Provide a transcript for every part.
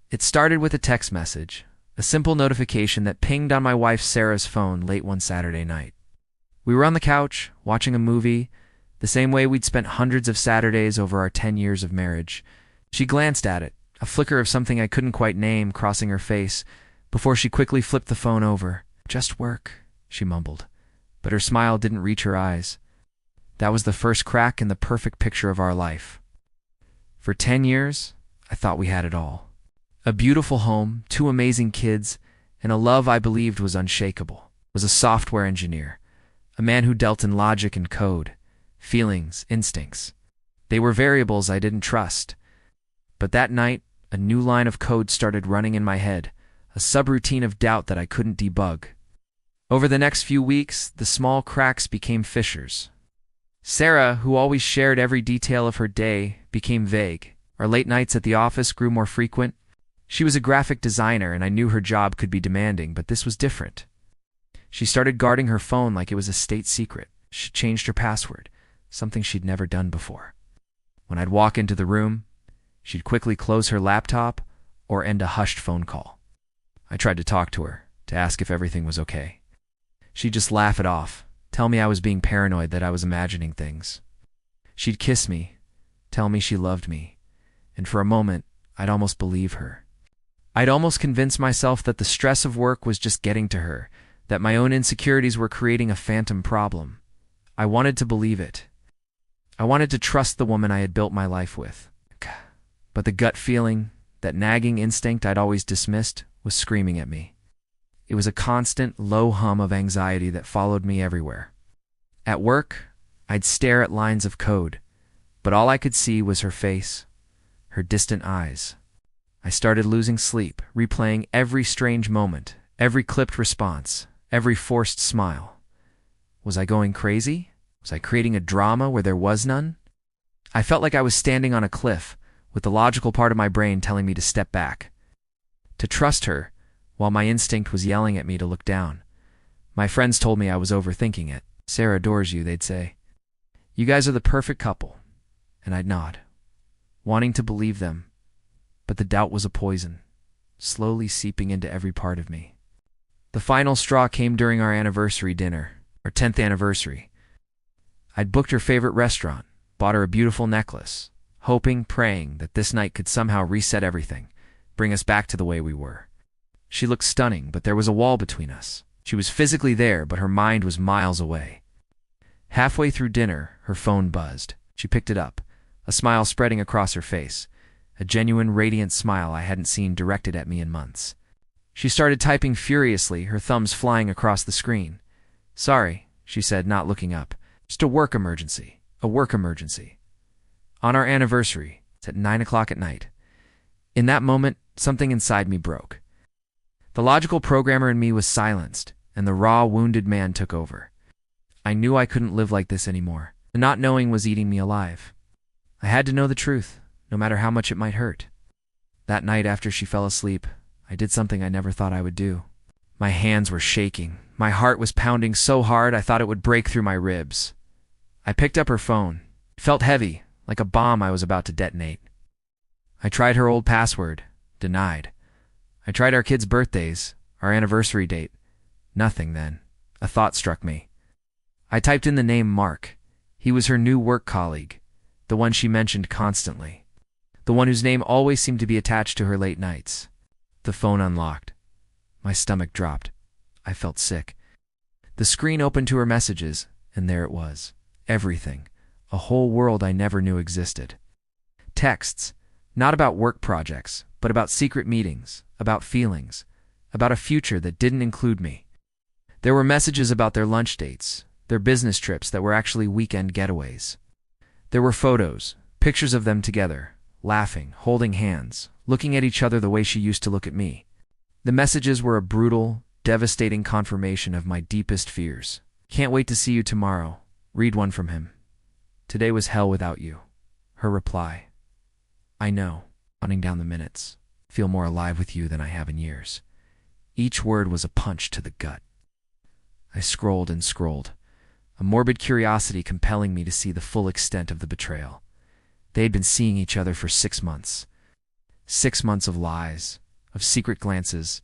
It started with a text message, a simple notification that pinged on my wife Sarah's phone late one Saturday night. We were on the couch, watching a movie, the same way we'd spent hundreds of Saturdays over our 10 years of marriage. She glanced at it, a flicker of something I couldn't quite name crossing her face, before she quickly flipped the phone over. "Just work," she mumbled, but her smile didn't reach her eyes. That was the first crack in the perfect picture of our life. For 10 years, I thought we had it all. A beautiful home, 2 amazing kids, and a love I believed was unshakable. I was a software engineer, a man who dealt in logic and code, feelings, instincts. They were variables I didn't trust. But that night, a new line of code started running in my head, a subroutine of doubt that I couldn't debug. Over the next few weeks, the small cracks became fissures. Sarah, who always shared every detail of her day, became vague. Our late nights at the office grew more frequent. She was a graphic designer, and I knew her job could be demanding, but this was different. She started guarding her phone like it was a state secret. She changed her password, something she'd never done before. When I'd walk into the room, she'd quickly close her laptop or end a hushed phone call. I tried to talk to her, to ask if everything was okay. She'd just laugh it off, tell me I was being paranoid, that I was imagining things. She'd kiss me, tell me she loved me, and for a moment, I'd almost believe her. I'd almost convince myself that the stress of work was just getting to her, that my own insecurities were creating a phantom problem. I wanted to believe it. I wanted to trust the woman I had built my life with. But the gut feeling, that nagging instinct I'd always dismissed, was screaming at me. It was a constant, low hum of anxiety that followed me everywhere. At work, I'd stare at lines of code, but all I could see was her face, her distant eyes. I started losing sleep, replaying every strange moment, every clipped response, every forced smile. Was I going crazy? Was I creating a drama where there was none? I felt like I was standing on a cliff, with the logical part of my brain telling me to step back, to trust her, while my instinct was yelling at me to look down. My friends told me I was overthinking it. "Sarah adores you," they'd say. "You guys are the perfect couple." And I'd nod, wanting to believe them. But the doubt was a poison, slowly seeping into every part of me. The final straw came during our anniversary dinner, our 10th anniversary. I'd booked her favorite restaurant, bought her a beautiful necklace, hoping, praying that this night could somehow reset everything, bring us back to the way we were. She looked stunning, but there was a wall between us. She was physically there, but her mind was miles away. Halfway through dinner, her phone buzzed. She picked it up, a smile spreading across her face, a genuine, radiant smile I hadn't seen directed at me in months. She started typing furiously, her thumbs flying across the screen. "Sorry," she said, not looking up. "Just a work emergency. A work emergency. On our anniversary, it's at 9 o'clock at night." In that moment, something inside me broke. The logical programmer in me was silenced, and the raw, wounded man took over. I knew I couldn't live like this anymore. The not knowing was eating me alive. I had to know the truth, no matter how much it might hurt. That night after she fell asleep, I did something I never thought I would do. My hands were shaking. My heart was pounding so hard I thought it would break through my ribs. I picked up her phone. It felt heavy, like a bomb I was about to detonate. I tried her old password. Denied. I tried our kids' birthdays, our anniversary date. Nothing then. A thought struck me. I typed in the name Mark. He was her new work colleague, the one she mentioned constantly, the one whose name always seemed to be attached to her late nights. The phone unlocked. My stomach dropped. I felt sick. The screen opened to her messages, and there it was. Everything. A whole world I never knew existed. Texts, not about work projects, but about secret meetings, about feelings, about a future that didn't include me. There were messages about their lunch dates, their business trips that were actually weekend getaways. There were photos, pictures of them together, laughing, holding hands, looking at each other the way she used to look at me. The messages were a brutal, devastating confirmation of my deepest fears. "Can't wait to see you tomorrow. Read one from him. Today was hell without you." Her reply. "I know," counting down the minutes. "Feel more alive with you than I have in years." Each word was a punch to the gut. I scrolled and scrolled, a morbid curiosity compelling me to see the full extent of the betrayal. They had been seeing each other for 6 months. 6 months of lies, of secret glances,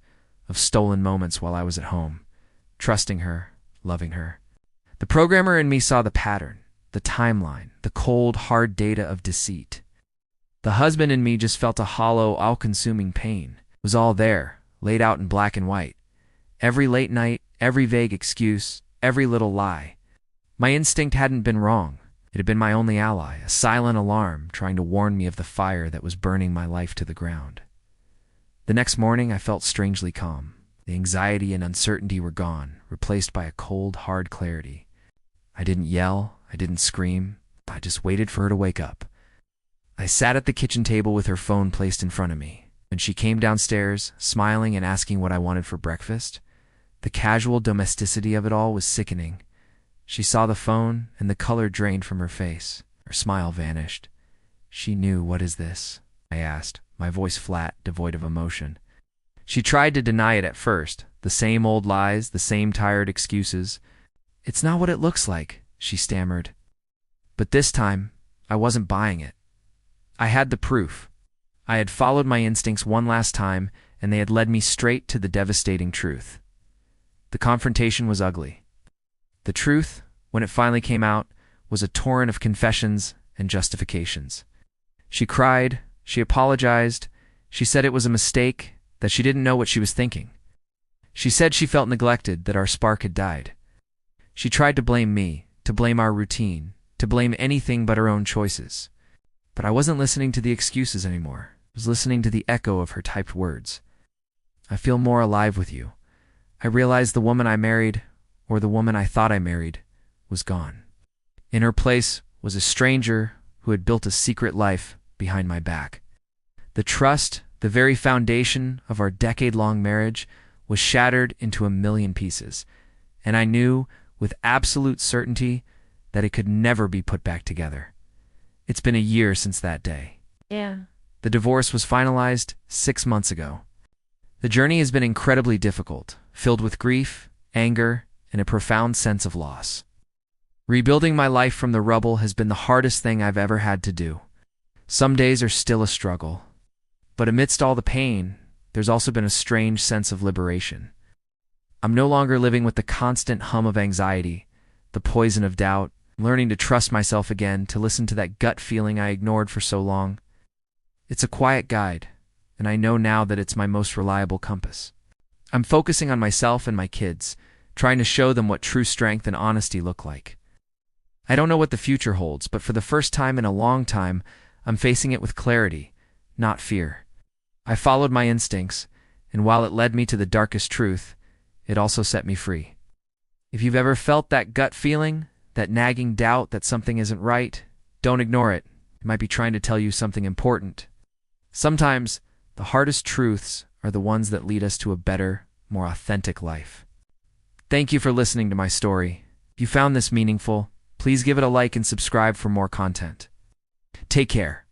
of stolen moments while I was at home, trusting her, loving her. The programmer in me saw the pattern, the timeline, the cold, hard data of deceit. The husband in me just felt a hollow, all-consuming pain. It was all there, laid out in black and white. Every late night, every vague excuse, every little lie. My instinct hadn't been wrong. It had been my only ally, a silent alarm trying to warn me of the fire that was burning my life to the ground. The next morning, I felt strangely calm. The anxiety and uncertainty were gone, replaced by a cold, hard clarity. I didn't yell, I didn't scream, I just waited for her to wake up. I sat at the kitchen table with her phone placed in front of me. When she came downstairs, smiling and asking what I wanted for breakfast, the casual domesticity of it all was sickening. She saw the phone, and the color drained from her face. Her smile vanished. She knew, "What is this?" I asked, my voice flat, devoid of emotion. She tried to deny it at first, the same old lies, the same tired excuses. "It's not what it looks like," she stammered. But this time, I wasn't buying it. I had the proof. I had followed my instincts one last time, and they had led me straight to the devastating truth. The confrontation was ugly. The truth, when it finally came out, was a torrent of confessions and justifications. She cried, she apologized, she said it was a mistake, that she didn't know what she was thinking. She said she felt neglected, that our spark had died. She tried to blame me, to blame our routine, to blame anything but her own choices. But I wasn't listening to the excuses anymore. I was listening to the echo of her typed words. "I feel more alive with you. I realized the woman I married, or the woman I thought I married, was gone. In her place was a stranger who had built a secret life behind my back. The trust, the very foundation of our decade-long marriage, was shattered into a million pieces, and I knew with absolute certainty that it could never be put back together. It's been a year since that day. Yeah. The divorce was finalized 6 months ago. The journey has been incredibly difficult, filled with grief, anger, and a profound sense of loss. Rebuilding my life from the rubble has been the hardest thing I've ever had to do. Some days are still a struggle. But amidst all the pain, there's also been a strange sense of liberation. I'm no longer living with the constant hum of anxiety, the poison of doubt, learning to trust myself again, to listen to that gut feeling I ignored for so long. It's a quiet guide, and I know now that it's my most reliable compass. I'm focusing on myself and my kids, trying to show them what true strength and honesty look like. I don't know what the future holds, but for the first time in a long time, I'm facing it with clarity, not fear. I followed my instincts, and while it led me to the darkest truth, it also set me free. If you've ever felt that gut feeling, that nagging doubt that something isn't right, don't ignore it. It might be trying to tell you something important. Sometimes, the hardest truths are the ones that lead us to a better, more authentic life. Thank you for listening to my story. If you found this meaningful, please give it a like and subscribe for more content. Take care.